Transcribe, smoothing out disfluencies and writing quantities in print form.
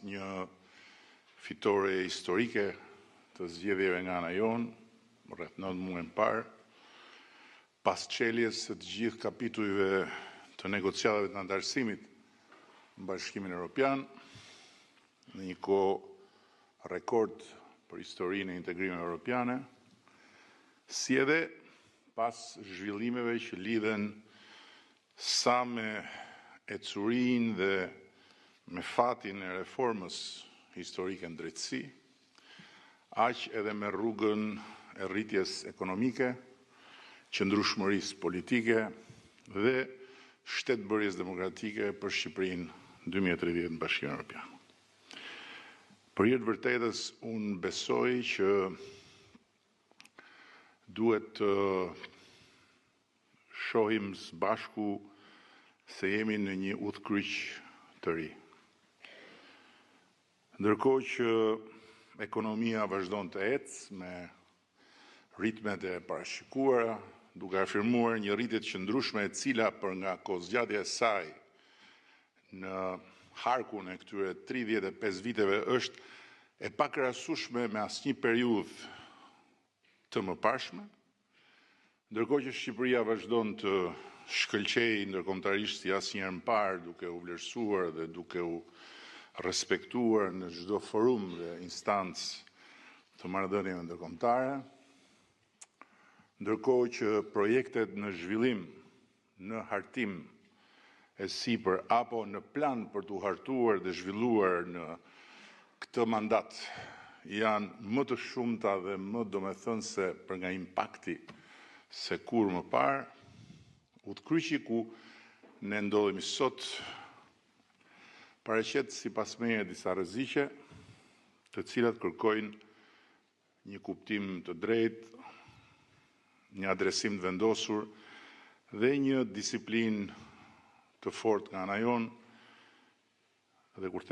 një fitore historike të zgjedhjeve nga ana jonë, rreth 9 muaj më parë, pas çeljes së të gjithë kapitujve të negociatave të antarësimit në Bashkimin Evropian, në një kohë rekord për historinë e integrimit evropiane, si edhe pas zhvillimeve që lidhen sa me ecurinë dhe me fatin e reformës historike në drejtësi, aq edhe me rrugën e rritjes ekonomike, qëndrueshmërisë politike dhe shtetbërjes demokratike për Shqipërinë 2030 në Bashkimin Evropian. Për hir të vërtetës, unë besoj që duhet të shohim së bashku se jemi në një udhkryq të ri. Ndërkohë që ekonomia vazhdon të ecë me ritmet e parashikuara, duke afirmuar një rritje të qëndrueshme e cila për nga kohëzgjatja e saj në harkun e këtyre 35 viteve është e pakrahasueshme me asnjë periudhë të mëparshme, ndërkohë që Shqipëria vazhdon të shkëlqejë ndërkombëtarisht si asnjëherë më parë, duke u vlerësuar dhe duke u respektuar në çdo forum dhe instancë të marrëdhënieve ndërkombëtare, ndërkohë që projektet në zhvillim, në hartim e sipër apo në plan për t'u hartuar dhe zhvilluar në këtë mandat janë më të shumta dhe më domethënëse për nga impakti se kur më parë, udhkryqi ku ne ndodhemi sot paraqet sipas meje disa rreziqe, të cilat kërkojnë një kuptim të drejtë, një adresim të vendosur dhe një disiplinë të fortë nga ana jonë, dhe kur